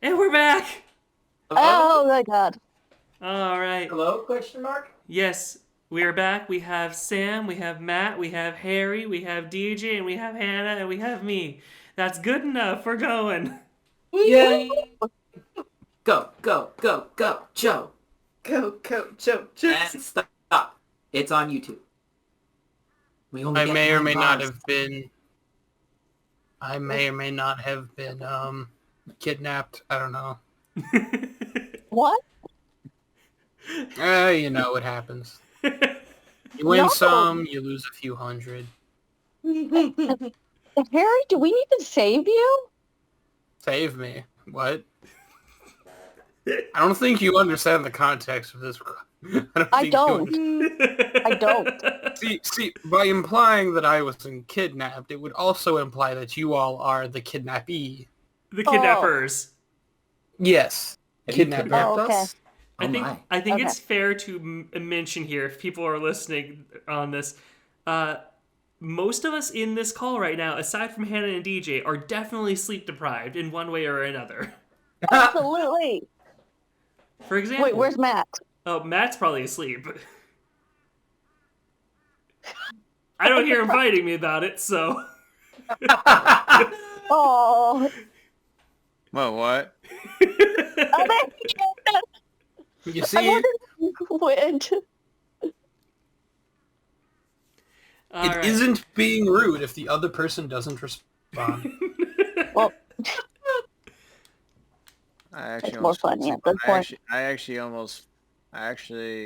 And we're back! Hello? Oh my god. Alright. Hello? Question mark? Yes, we are back. We have Sam, we have Matt, we have Harry, we have DJ, and we have Hannah, and we have me. That's good enough. We're going. Yay! Go, go, go, go, Joe. Go, Joe, Joe. And stop. It's on YouTube. We only I get may or 9 may not bars. have been. I may or may not have been kidnapped. I don't know. What? You know what happens. You win No. some, you lose a few hundred. Harry, do we need to save you? Save me. What? I don't think you understand the context of this. I don't. understand. I don't. See, by implying that I wasn't kidnapped, it would also imply that you all are the kidnappee. The kidnappers. Yes. Have you Kidnapped Oh, okay. us? Oh I think my. I think Okay. it's fair to mention here, if people are listening on this, most of us in this call right now, aside from Hannah and DJ, are definitely sleep deprived in one way or another. Absolutely. For example, Wait, where's Matt? oh, Matt's probably asleep. I don't hear him fighting me about it, so. Oh. Well, what? Oh, man. You I see, wondered if you quit. All right. isn't being rude if the other person doesn't respond. Well, I actually more almost fun, fell yeah, asleep good on- point.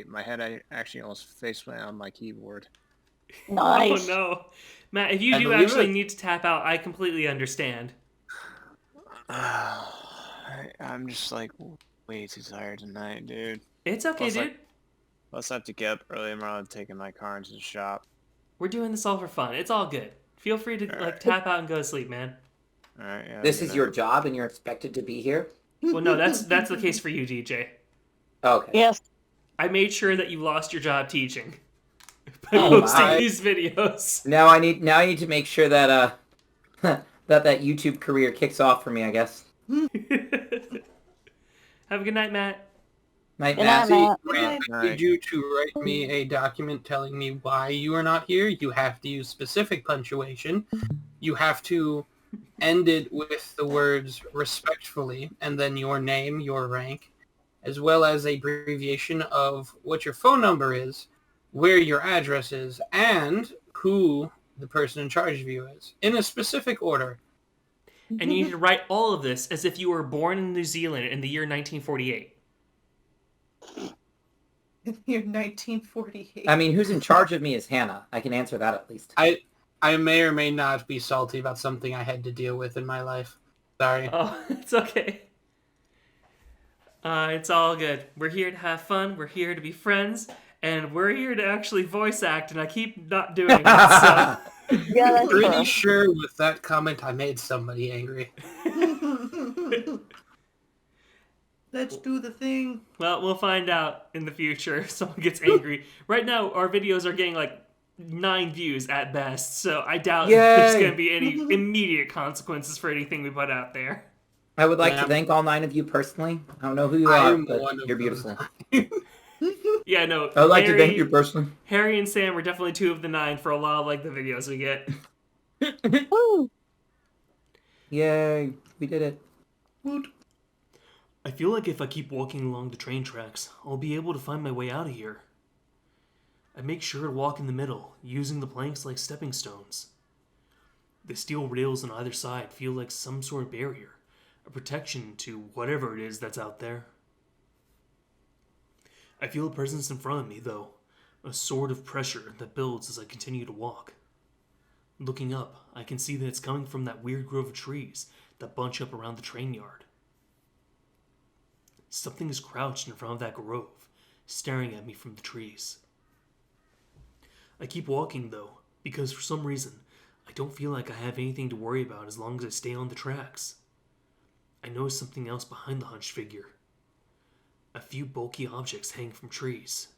my head actually almost face went on my keyboard. nice. Oh no, Matt! If you I do believe actually it. need to tap out, I completely understand. I'm just like way too tired tonight, dude. It's okay, Plus, dude. like- Plus, I have to get up early tomorrow and taking my car into the shop. We're doing this all for fun. It's all good. Feel free to Alright. tap out and go to sleep, man. All right. Yeah. This good is night. your job and you're expected to be here? Well, no, that's the case for you, DJ. Okay. Yes. I made sure that you lost your job teaching by Oh, posting my. these videos. Now I need to make sure that that YouTube career kicks off for me, I guess. Have a good night, Matt. Night, Good Matt. night, Matt. When I Night. need you to write me a document telling me why you are not here, you have to use specific punctuation. You have to end it with the words respectfully, and then your name, your rank, as well as a abbreviation of what your phone number is, where your address is, and who the person in charge of you is, in a specific order. And you need to write all of this as if you were born in New Zealand in the year 1948. Year 1948. I mean, who's in charge of me is Hannah. I can answer that at least. I may or may not be salty about something I had to deal with in my life. Sorry. Oh, it's okay. It's all good. We're here to have fun. We're here to be friends. And we're here to actually voice act, and I keep not doing it, so... Yeah, that's Pretty true. sure with that comment I made somebody angry. Let's do the thing. Well, we'll find out in the future if someone gets angry. Right now, our videos are getting like 9 views at best, so I doubt there's Yay. going to be any immediate consequences for anything we put out there. I would like Yeah. to thank all 9 of you personally. I don't know who you I are, am but one of you're those. beautiful. Yeah, no. I would like to thank you personally. Harry and Sam were definitely 2 of the 9 for a lot of like the videos we get. Woo. Yay, we did it. Woot. I feel like if I keep walking along the train tracks, I'll be able to find my way out of here. I make sure to walk in the middle, using the planks like stepping stones. The steel rails on either side feel like some sort of barrier, a protection to whatever it is that's out there. I feel a presence in front of me, though, a sort of pressure that builds as I continue to walk. Looking up, I can see that it's coming from that weird grove of trees that bunch up around the train yard. Something is crouched in front of that grove, staring at me from the trees. I keep walking, though, because for some reason, I don't feel like I have anything to worry about as long as I stay on the tracks. I notice something else behind the hunched figure. A few bulky objects hang from trees.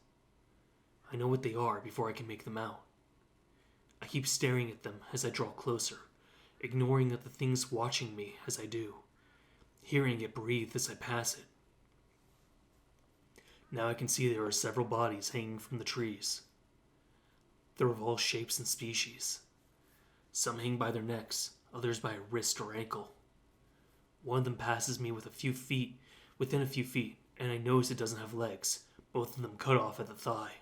I know what they are before I can make them out. I keep staring at them as I draw closer, ignoring that the thing's watching me as I do. hearing it breathe as I pass it. Now I can see there are several bodies hanging from the trees. They're of all shapes and species. Some hang by their necks, others by a wrist or ankle. One of them passes me within a few feet, and I notice it doesn't have legs, both of them cut off at the thigh.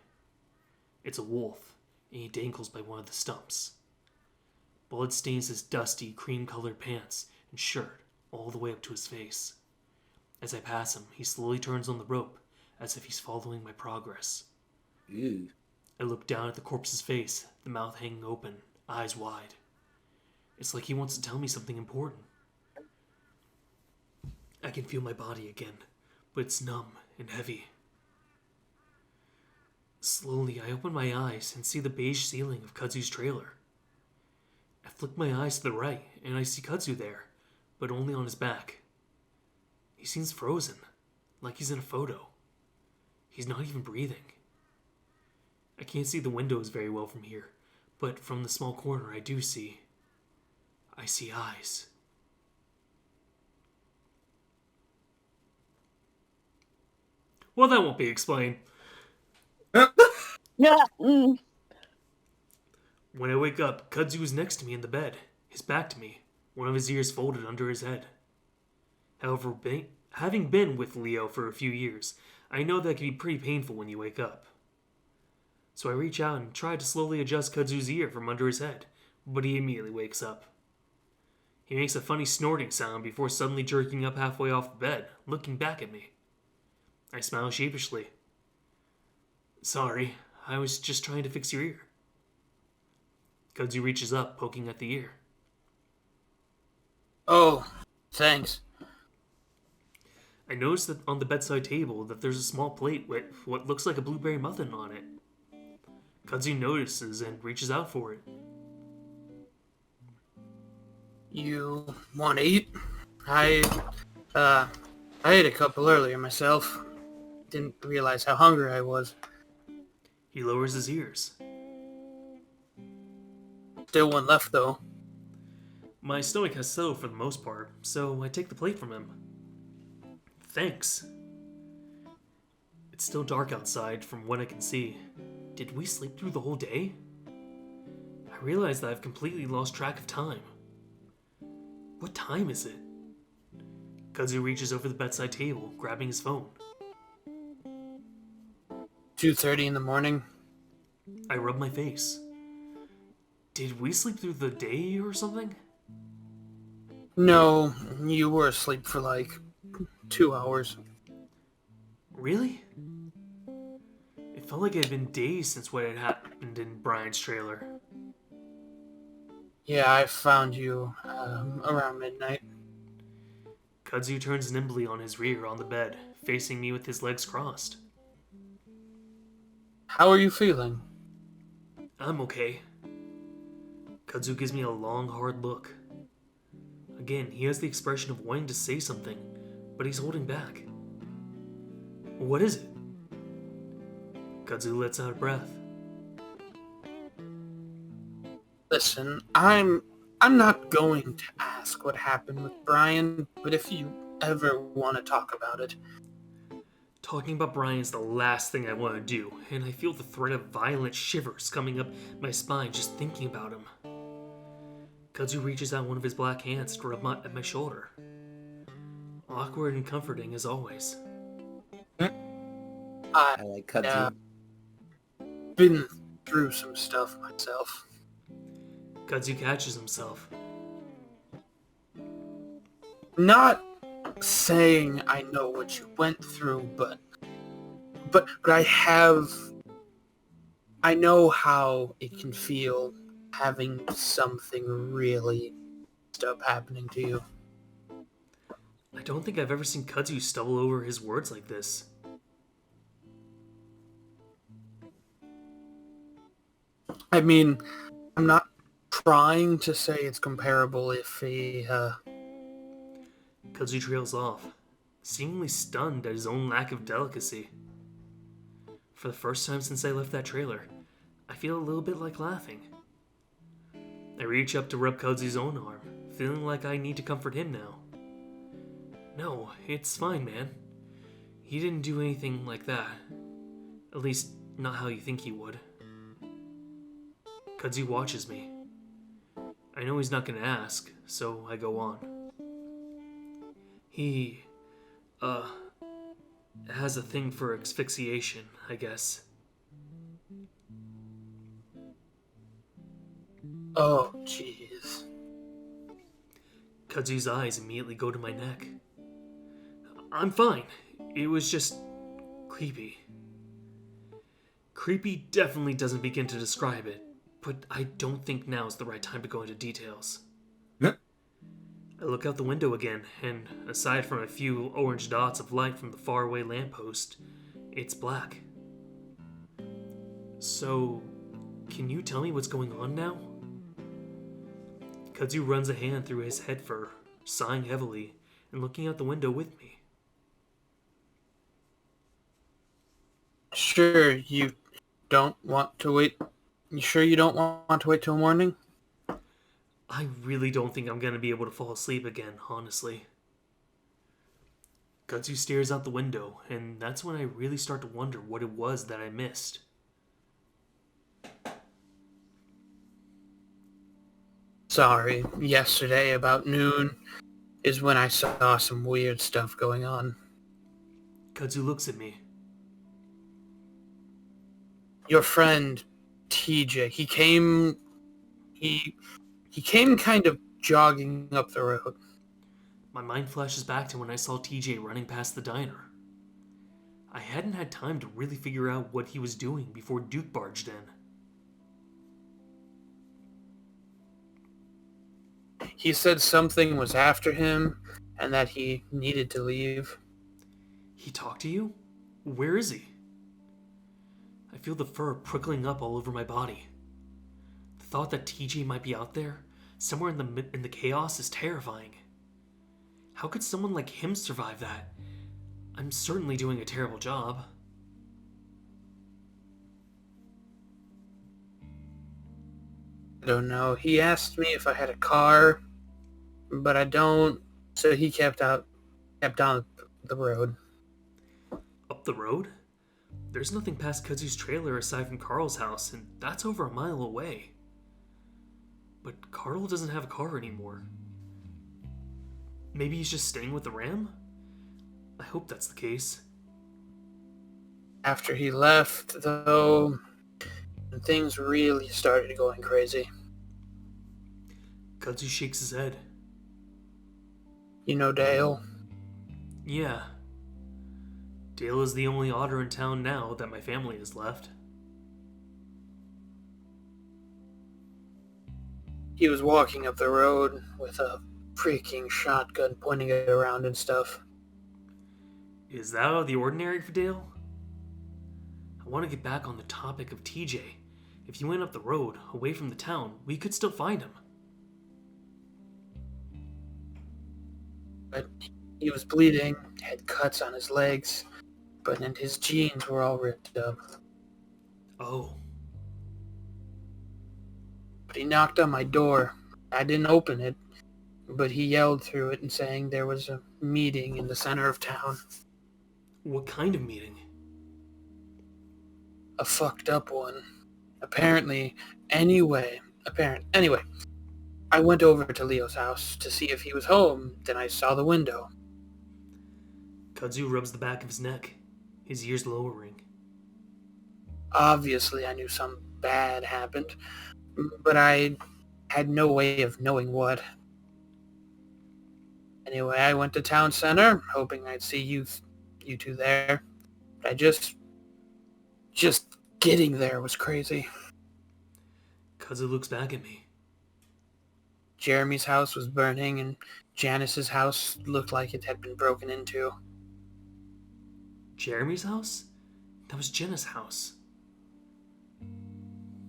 It's a wolf, and he dangles by one of the stumps. Blood stains his dusty, cream-colored pants and shirt all the way up to his face. As I pass him, he slowly turns on the rope, as if he's following my progress. Ew. I look down at the corpse's face, the mouth hanging open, eyes wide. It's like he wants to tell me something important. I can feel my body again, but it's numb and heavy. Slowly, I open my eyes and see the beige ceiling of Kudzu's trailer. I flick my eyes to the right, and I see Kudzu there, but only on his back. He seems frozen, like he's in a photo. He's not even breathing. I can't see the windows very well from here, but from the small corner I see eyes. Well, that won't be explained. Yeah. Mm. When I wake up, Kudzu is next to me in the bed, his back to me, one of his ears folded under his head. However, having been with Leo for a few years, I know that can be pretty painful when you wake up. So I reach out and try to slowly adjust Kudzu's ear from under his head, but he immediately wakes up. He makes a funny snorting sound before suddenly jerking up halfway off the bed, looking back at me. I smile sheepishly. Sorry, I was just trying to fix your ear. Kudzu reaches up, poking at the ear. Oh, thanks. I notice that on the bedside table that there's a small plate with what looks like a blueberry muffin on it. Kudzu notices and reaches out for it. You want to eat? I ate a couple earlier myself. Didn't realize how hungry I was. He lowers his ears. Still one left, though. My stomach has settled for the most part, so I take the plate from him. Thanks. It's still dark outside from what I can see. Did we sleep through the whole day? I realize that I've completely lost track of time. What time is it? Kudzu reaches over the bedside table, grabbing his phone. 2:30 in the morning. I rub my face. Did we sleep through the day or something? No, you were asleep for like 2 hours. Really? It felt like it had been days since what had happened in Brian's trailer. Yeah, I found you around midnight. Kudzu turns nimbly on his rear on the bed, facing me with his legs crossed. How are you feeling? I'm okay. Kudzu gives me a long, hard look. Again, he has the expression of wanting to say something, but he's holding back. What is it? Kudzu lets out a breath. Listen, I'm not going to ask what happened with Brian, but if you ever want to talk about it. Talking about Brian is the last thing I want to do, and I feel the threat of violent shivers coming up my spine just thinking about him. Kudzu reaches out one of his black hands to rub at my shoulder. Awkward and comforting as always. I like Kudzu. Been through some stuff myself. Kudzu catches himself. Not saying I know what you went through, but I know how it can feel having something really stuff happening to you. I don't think I've ever seen Kudzu stumble over his words like this. I mean, I'm not trying to say it's comparable if he, Kudzu trails off, seemingly stunned at his own lack of delicacy. For the first time since I left that trailer, I feel a little bit like laughing. I reach up to rub Kudzu's own arm, feeling like I need to comfort him now. No, it's fine, man. He didn't do anything like that. At least, not how you think he would. Kudzu watches me. I know he's not gonna ask, so I go on. He, has a thing for asphyxiation, I guess. Oh, jeez. Kudzu's eyes immediately go to my neck. I'm fine. It was just creepy. Creepy definitely doesn't begin to describe it, but I don't think now's the right time to go into details. Huh? I look out the window again, and aside from a few orange dots of light from the faraway lamppost, it's black. So, can you tell me what's going on now? Kudzu runs a hand through his head fur, sighing heavily, and looking out the window with me. Sure, you don't want to wait? You sure you don't want to wait till morning? I really don't think I'm gonna be able to fall asleep again, honestly. Kudzu stares out the window, and that's when I really start to wonder what it was that I missed. Sorry, yesterday about noon is when I saw some weird stuff going on. Kudzu looks at me. Your friend, TJ, he came kind of jogging up the road. My mind flashes back to when I saw TJ running past the diner. I hadn't had time to really figure out what he was doing before Duke barged in. He said something was after him and that he needed to leave. He talked to you? Where is he? I feel the fur prickling up all over my body. The thought that TJ might be out there, somewhere in the chaos, is terrifying. How could someone like him survive that? I'm certainly doing a terrible job. I don't know. He asked me if I had a car, but I don't, so he kept on the road. Up the road? There's nothing past Kudzu's trailer aside from Carl's house, and that's over a mile away. But Carl doesn't have a car anymore. Maybe he's just staying with the Ram? I hope that's the case. After he left, though, things really started going crazy. Kudzu shakes his head. You know Dale? Yeah. Dale is the only otter in town now that my family has left. He was walking up the road with a freaking shotgun pointing it around and stuff. Is that out of the ordinary for Dale? I want to get back on the topic of TJ. If he went up the road, away from the town, we could still find him. But he was bleeding, had cuts on his legs, and his jeans were all ripped up. Oh. But he knocked on my door. I didn't open it, but he yelled through it and saying there was a meeting in the center of town. What kind of meeting? A fucked up one. Anyway, I went over to Leo's house to see if he was home, then I saw the window. Kudzu rubs the back of his neck, his ears lowering. Obviously, I knew something bad happened, but I had no way of knowing what. Anyway, I went to town center, hoping I'd see you two there. But I just getting there was crazy. Kudzu looks back at me. Jeremy's house was burning, and Janice's house looked like it had been broken into. Jeremy's house? That was Jenna's house.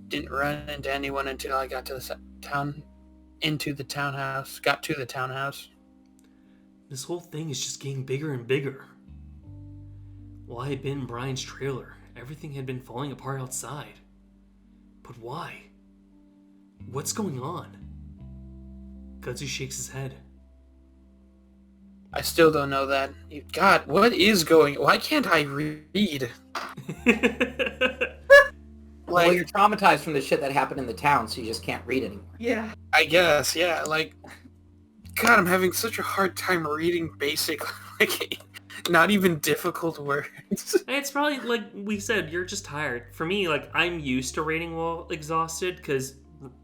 Didn't run into anyone until I got to the townhouse. This whole thing is just getting bigger and bigger. While I had been in Brian's trailer, everything had been falling apart outside. But why? What's going on? Kudzu shakes his head. I still don't know that. God, what is going? Why can't I read? Well, Like, you're traumatized from the shit that happened in the town, so you just can't read anymore. Yeah. I guess, yeah. Like, God, I'm having such a hard time reading basic, like, not even difficult words. It's probably like we said, you're just tired. For me, like I'm used to reading while exhausted because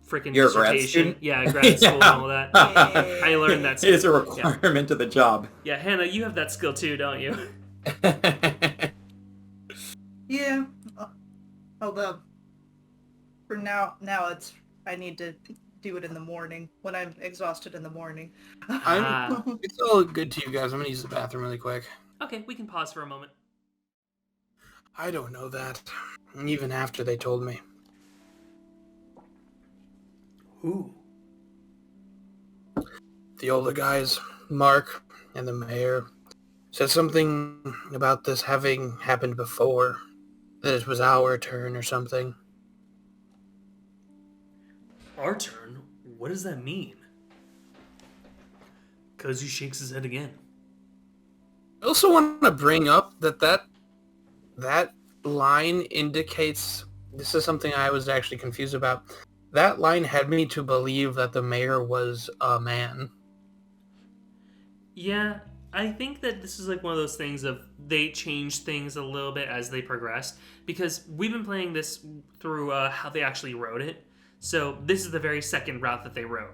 freaking You're a grad dissertation. student? Yeah, grad school and all that. I learned that It is a skill. requirement of the job. Yeah, Hannah, you have that skill too, don't you? Yeah. Although, for now I need to do it in the morning when I'm exhausted in the morning. It's all good to you guys. I'm gonna use the bathroom really quick. Okay, we can pause for a moment. I don't know that. Even after they told me. Who? The older guys, Mark and the mayor, said something about this having happened before. That it was our turn or something. Our turn? What does that mean? Kudzu shakes his head again. I also want to bring up that line indicates, this is something I was actually confused about. That line had me to believe that the mayor was a man. Yeah, I think that this is like one of those things of they change things a little bit as they progress because we've been playing this through how they actually wrote it. So this is the very second route that they wrote.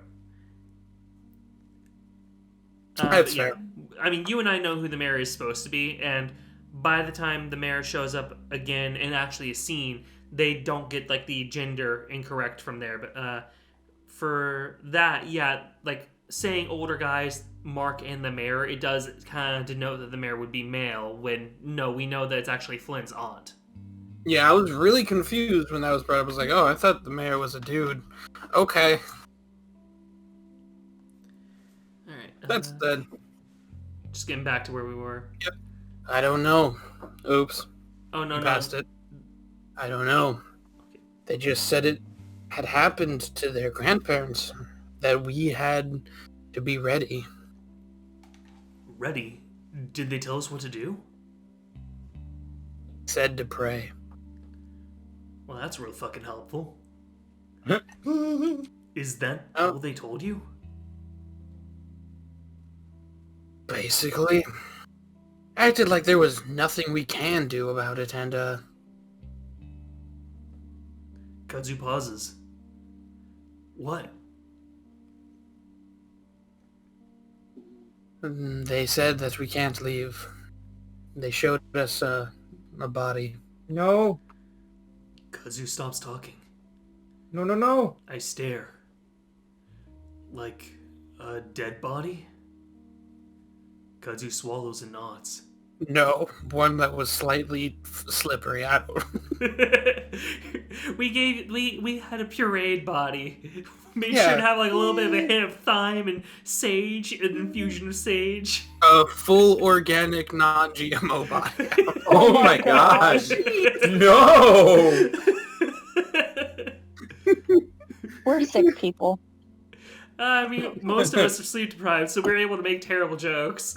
That's yeah, fair. I mean, you and I know who the mayor is supposed to be, and by the time the mayor shows up again and actually is seen, they don't get like the gender incorrect from there. But for that, yeah, like saying older guys, Mark and the mayor, it does kind of denote that the mayor would be male. When no, we know that it's actually Flynn's aunt. Yeah, I was really confused when that was brought up. I was like, oh, I thought the mayor was a dude. Okay, All right, that's dead. just getting back to where we were. I don't know. Oops. Oh no, no, Passed it. I don't know. They just said it had happened to their grandparents. That we had to be ready. ready. Did they tell us what to do? Said to pray. Well, that's real fucking helpful. Is that Oh. all they told you? Basically. Acted like there was nothing we can do about it, and, Kudzu pauses. What? they said that we can't leave. They showed us, a body. No. Kudzu stops talking. No, no, no. I stare. Like a dead body? Kudzu swallows and nods. No, one that was slightly slippery. I don't... we had a pureed body. Made Yeah. sure to have like a little bit of a hint of thyme and sage, an infusion of sage. A full organic non-GMO body. Oh my gosh. No! We're sick people. I mean, most of us are sleep deprived, so we're able to make terrible jokes.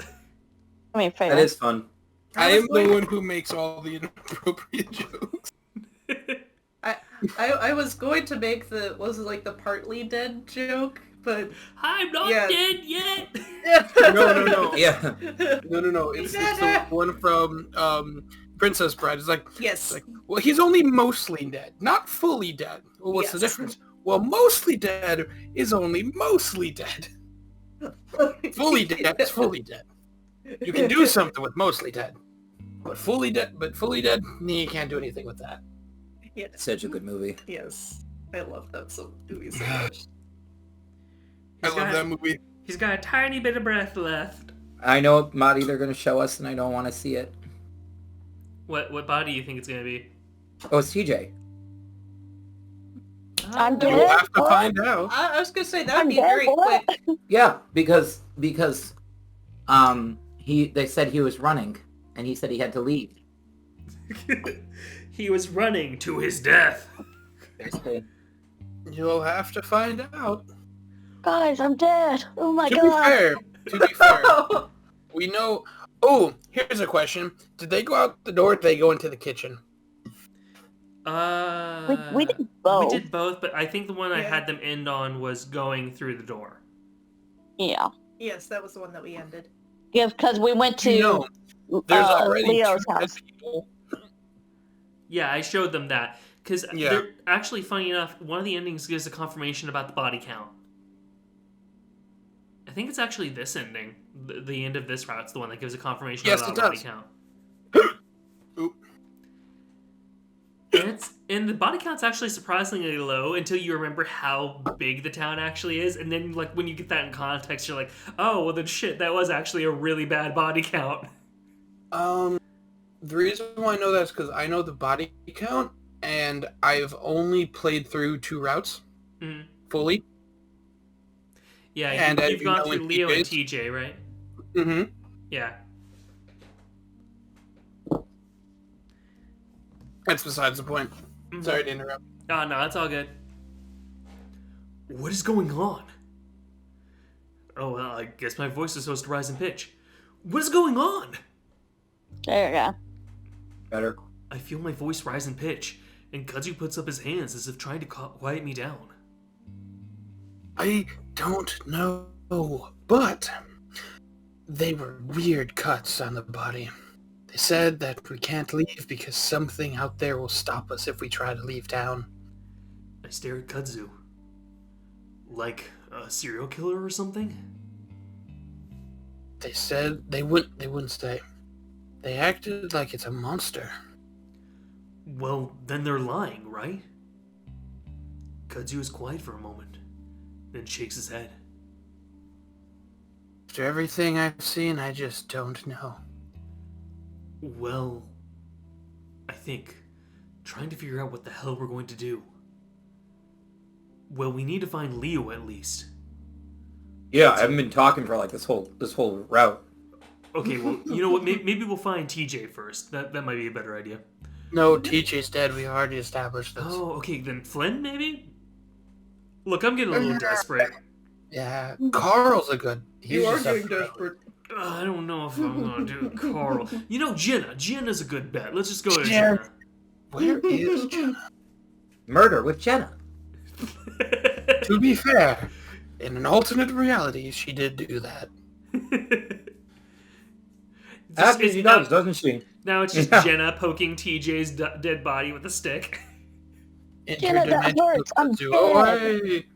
I mean, fair. That is fun. I am the one who makes all the inappropriate jokes. I was going to make the the partly dead joke, but I'm not Yeah. dead yet. No. Yeah. No. It's the one from Princess Bride. It's Yes. like, well, he's only mostly dead, not fully dead. Well, what's the Yes. difference? Well, mostly dead is only mostly dead. Fully dead is fully dead. You can do something with mostly dead, but fully dead, you can't do anything with that. Yes. Such a good movie. Yes. I love that movie so much. I love that movie. He's got a tiny bit of breath left. I know what body they're going to show us, and I don't want to see it. What body do you think it's gonna be? Oh, it's TJ. I'm We'll dead. have to What? find out. I was gonna say that I'm would be dead, very what? quick. Yeah, because they said he was running, and he said he had to leave. He was running to his death. Basically. You'll have to find out. Guys, I'm dead. Oh my To be god. fair, We know... Oh, here's a question. Did they go out the door or did they go into the kitchen? We did We both. did both, but I think the one I Yeah. had them end on was going through the door. Yeah. Yes, that was the one that we ended. Yeah, because we went to You know, there's already Leo's two dead house. people. Yeah, I showed them that. Because Yeah. they're actually, funny enough, one of the endings gives a confirmation about the body count. I think it's actually this ending. The end of this route's the one that gives a confirmation Yes, about it body does. count. Oop. And the body count's actually surprisingly low until you remember how big the town actually is, and then like when you get that in context, you're like, oh well, then shit, that was actually a really bad body count. The reason why I know that is because I know the body count, and I've only played through 2 routes Mhm. fully. Yeah, And you've gone know through in Leo and TJ's TJ, right? Mm-hmm. Yeah. That's besides the point. Mhm. Sorry to interrupt. Oh, no, it's all good. What is going on? Oh, well, I guess my voice is supposed to rise in pitch. What is going on? There you go. Better. I feel my voice rise in pitch, and Kudzu puts up his hands as if trying to quiet me down. I don't know, but they were weird cuts on the body. They said that we can't leave because something out there will stop us if we try to leave town. I stare at Kudzu. Like a serial killer or something? They said they wouldn't stay. They acted like it's a monster. Well, then they're lying, right? Kudzu is quiet for a moment, then shakes his head. After everything I've seen, I just don't know. Well, I think trying to figure out what the hell we're going to do. Well, we need to find Leo at least. Yeah, I haven't been talking for like this whole route. Okay, well, you know what? Maybe we'll find TJ first. That might be a better idea. No, TJ's dead. We already established this. Oh, okay, then Flynn, maybe? Look, I'm getting a little desperate. Yeah, Carl's a good. You are just a- getting desperate. I don't know if I'm gonna do Carl. You know, Jenna. Jenna's a good bet. Let's just go to Jenna. Jenna. Where is Jenna? Murder with Jenna. To be fair, in an alternate reality, she did do that. Actually, she does, doesn't she? Now it's just Yeah. Jenna poking TJ's dead body with a stick. Jenna, that Interdimensional hurts. I'm Kudzu. dead. Away.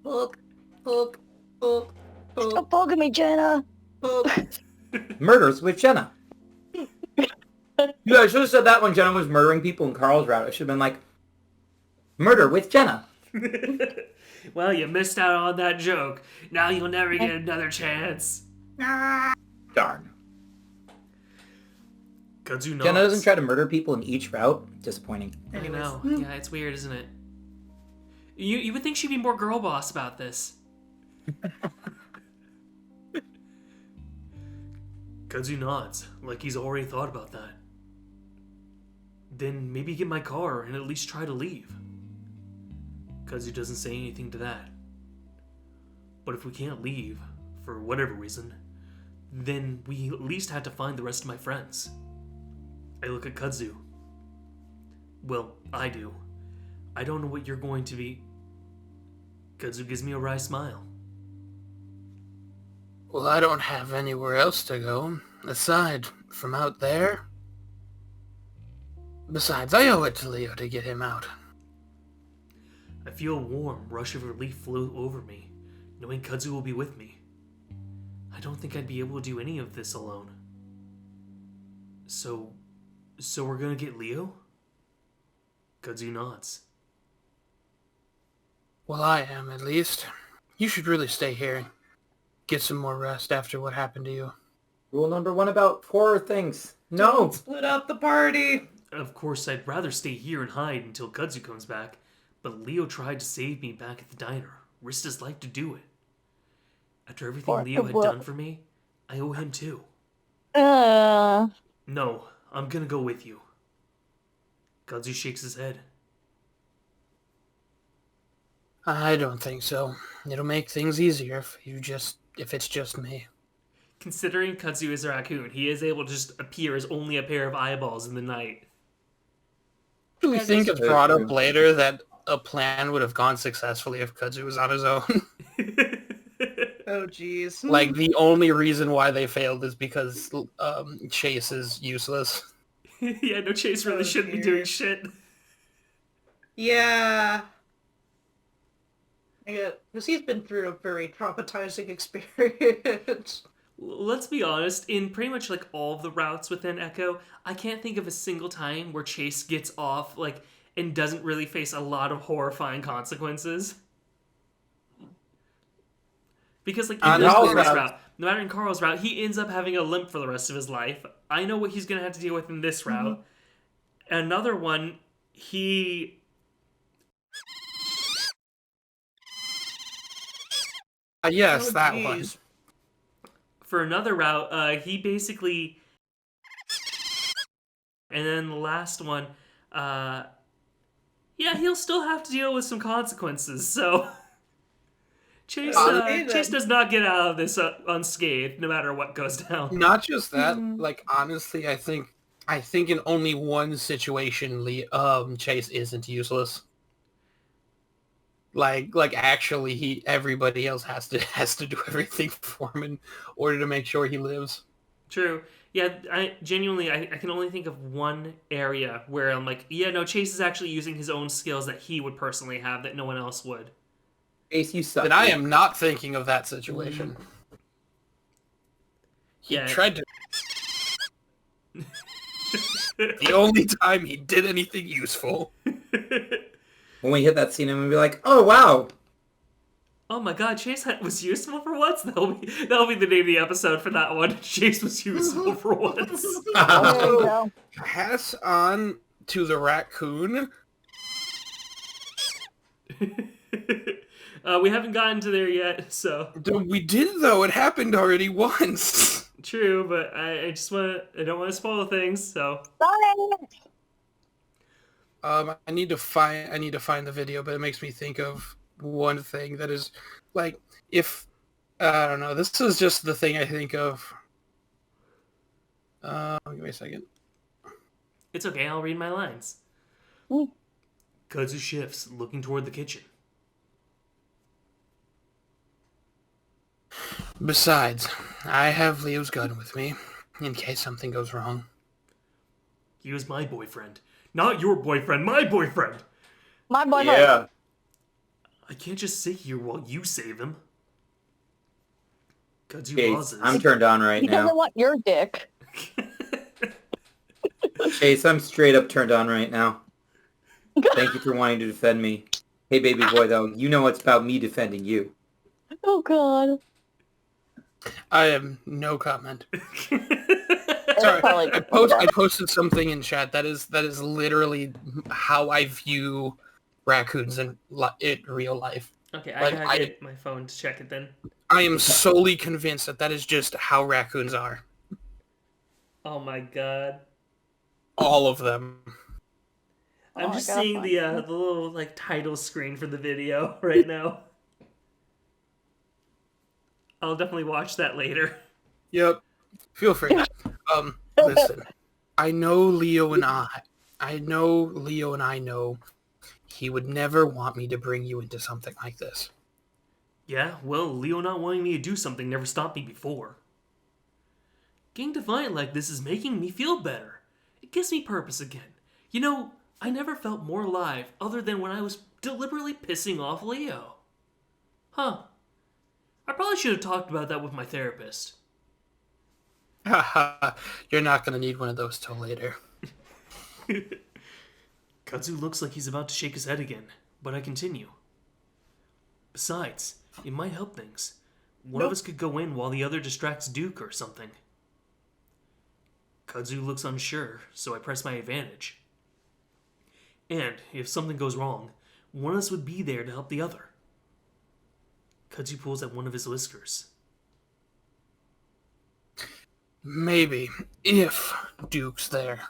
Poke, poke, poke, Stop poke, poking me, Jenna. poke. Murders with Jenna. Yeah, I should have said that when Jenna was murdering people in Carl's route. I should have been like, murder with Jenna. Well, you missed out on that joke. Now you'll never get another chance. Darn. Kudzu nods. Jenna doesn't try to murder people in each route. Disappointing. I Anyways. know. Yeah, it's weird, isn't it? You would think she'd be more girl boss about this. Kudzu nods, like he's already thought about that. Then maybe get my car and at least try to leave. Kudzu doesn't say anything to that. But if we can't leave, for whatever reason, then we at least have to find the rest of my friends. I look at Kudzu. Well, I do. I don't know what you're going to be. Kudzu gives me a wry smile. Well, I don't have anywhere else to go, aside from out there. Besides, I owe it to Leo to get him out. I feel a warm rush of relief flow over me, knowing Kudzu will be with me. I don't think I'd be able to do any of this alone. So we're gonna get Leo? Kudzu nods. Well, I am, at least. You should really stay here. Get some more rest after what happened to you. Rule number 1 about horror things. No. Don't split up the party. Of course, I'd rather stay here and hide until Kudzu comes back, but Leo tried to save me back at the diner, risked his life to do it. After everything For Leo had what? done for me, I owe him too. Uh, No, I'm gonna go with you. Kudzu shakes his head. I don't think so. It'll make things easier if it's just me. Considering Kudzu is a raccoon, he is able to just appear as only a pair of eyeballs in the night. Do we That think is it's very brought true. up later that a plan would have gone successfully if Kudzu was on his own? Oh, jeez. Like, the only reason why they failed is because Chase is useless. Yeah, no, Chase really Oh, shouldn't be dear. doing shit. Yeah. Yeah, because he's been through a very traumatizing experience. Let's be honest, in pretty much like all of the routes within Echo, I can't think of a single time where Chase gets off like and doesn't really face a lot of horrifying consequences. Because like On in Carl's Carl's route. route, no matter in Carl's route, he ends up having a limp for the rest of his life. I know what he's gonna have to deal with in this route. Another one, he Yes, Oh, that jeez. one. for another route, he basically, and then the last one, yeah, he'll still have to deal with some consequences. So Chase, Okay, then. Chase does not get out of this unscathed, no matter what goes down. Not just that, like, honestly, I think in only one situation, Chase isn't useless. Like actually, everybody else has to do everything for him in order to make sure he lives. True. Yeah, I genuinely, I can only think of one area where I'm like, yeah, no, Chase is actually using his own skills that he would personally have that no one else would. Chase, you suck. And I am not thinking of that situation. He Yeah. tried to. The only time he did anything useful. When we hit that scene, I'm gonna be like, oh wow. Oh my god, Chase was useful for once? That'll be the name of the episode for that one. Chase was useful for once. There you go. Pass on to the raccoon. We haven't gotten to there yet, so We did though. It happened already once. true. But I don't want to spoil things. So Sorry. I need to find the video, but it makes me think of one thing that is like, if I don't know, this is just the thing I think of. Give me a second. it's okay. I'll read my lines. Mm. Kudzu shifts, looking toward the kitchen. Besides, I have Leo's gun with me in case something goes wrong. He was my boyfriend, not your boyfriend. My boyfriend. My boyfriend. Yeah. I can't just sit here while you save him. Kudzu Chase, pauses. I'm turned on right He doesn't now. want your dick. Chase, I'm straight up turned on right now. Thank you for wanting to defend me. Hey, baby boy, though, you know it's about me defending you. Oh god. I have no comment. That's Sorry, probably I posted something in chat. That is literally how I view raccoons in real life. Okay, I Like, gotta I- get my phone to check it then. I am solely convinced that is just how raccoons are. Oh my god. All of them. I'm Oh, just I gotta seeing find the little like title screen for the video right now. I'll definitely watch that later. Yep. Feel free. Listen. I know Leo and I know he would never want me to bring you into something like this. Yeah, well, Leo not wanting me to do something never stopped me before. Getting defiant like this is making me feel better. It gives me purpose again. You know, I never felt more alive other than when I was deliberately pissing off Leo. Huh. I probably should have talked about that with my therapist. Haha, you're not gonna need one of those till later. Kudzu looks like he's about to shake his head again, but I continue. Besides, it might help things. One of us could go in while the other distracts Duke or something. Kudzu looks unsure, so I press my advantage. And, if something goes wrong, one of us would be there to help the other. Kudzu pulls at one of his whiskers. Maybe, if Duke's there.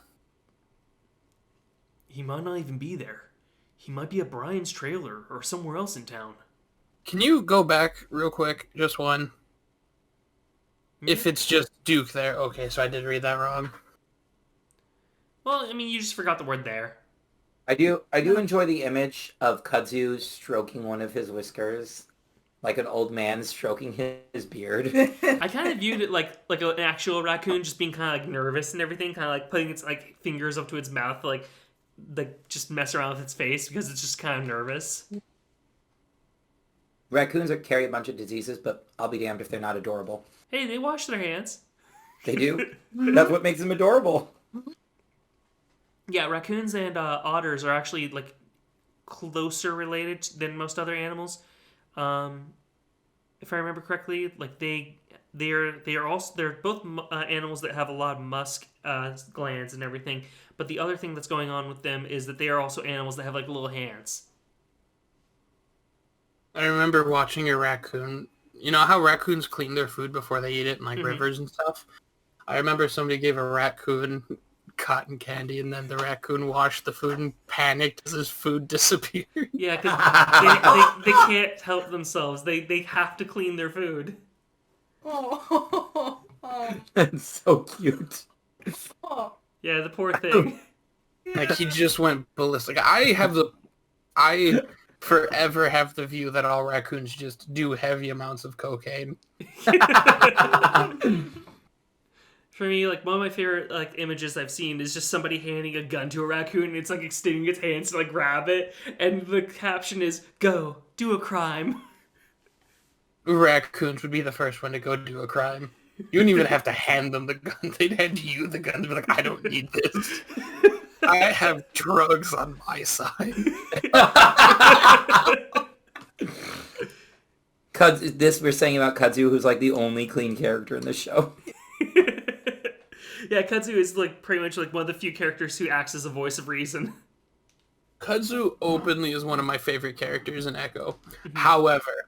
He might not even be there. He might be at Brian's trailer or somewhere else in town. Can you go back real quick? Just one. If it's just Duke there, okay, so I did read that wrong. Well, I mean, you just forgot the word there. I do enjoy the image of Kudzu stroking one of his whiskers, like an old man stroking his beard. I kind of viewed it like an actual raccoon just being kind of like nervous and everything, kind of like putting its like fingers up to its mouth, like just mess around with its face because it's just kind of nervous. Raccoons carry a bunch of diseases, but I'll be damned if they're not adorable. Hey, they wash their hands. They do. That's what makes them adorable. Yeah, raccoons and otters are actually like closer related than most other animals. If I remember correctly, like they're both animals that have a lot of musk glands and everything. But the other thing that's going on with them is that they are also animals that have like little hands. I remember watching a raccoon. You know how raccoons clean their food before they eat it in like rivers and stuff? I remember somebody gave a raccoon cotton candy and then the raccoon washed the food and panicked as his food disappeared. Yeah, because they can't help themselves. They have to clean their food. Oh. That's so cute. Oh. Yeah, the poor thing. Like he just went ballistic. I forever have the view that all raccoons just do heavy amounts of cocaine. For me, like one of my favorite like images I've seen is just somebody handing a gun to a raccoon and it's like extending its hands to like grab it, and the caption is "Go do a crime." Raccoons would be the first one to go do a crime. You wouldn't even have to hand them the gun. They'd hand you the gun to be like, I don't need this. I have drugs on my side. This we're saying about Kudzu, who's like the only clean character in the show. Yeah, Kudzu is like pretty much like one of the few characters who acts as a voice of reason. Kudzu openly is one of my favorite characters in Echo. However,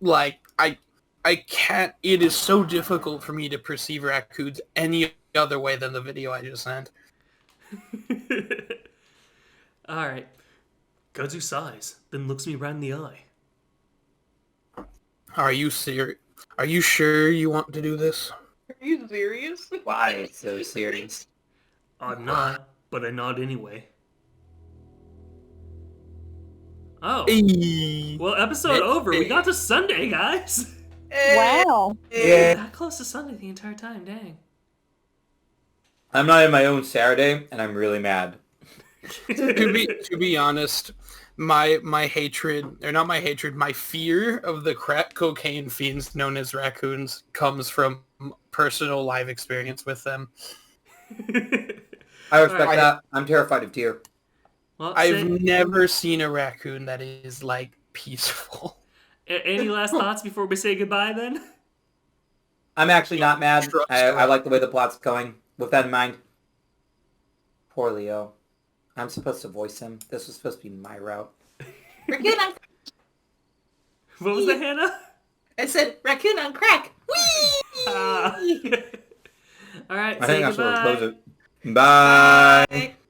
like I can't. It is so difficult for me to perceive raccoons any other way than the video I just sent. Alright. Kudzu sighs, then looks me right in the eye. Are you serious? Are you sure you want to do this? Are you serious? Why so serious? I'm not, but I nod anyway. Oh. Well, episode over. We got to Sunday, guys. Wow. Yeah. That close to Sunday the entire time, dang. I'm not in my own Saturday, and I'm really mad. To be honest, my hatred, or not my hatred, my fear of the crack cocaine fiends known as raccoons comes from personal live experience with them. I respect that. I'm terrified of deer. Well, I've never seen a raccoon that is like peaceful. Any last thoughts before we say goodbye then? I'm actually not mad. I like the way the plot's going. With that in mind, poor Leo. I'm supposed to voice him. This was supposed to be my route. Raccoon on... What was that, Hannah? I said raccoon on crack. Whee! Alright, I say think that's where goodbye. we'll close it. Bye. Bye.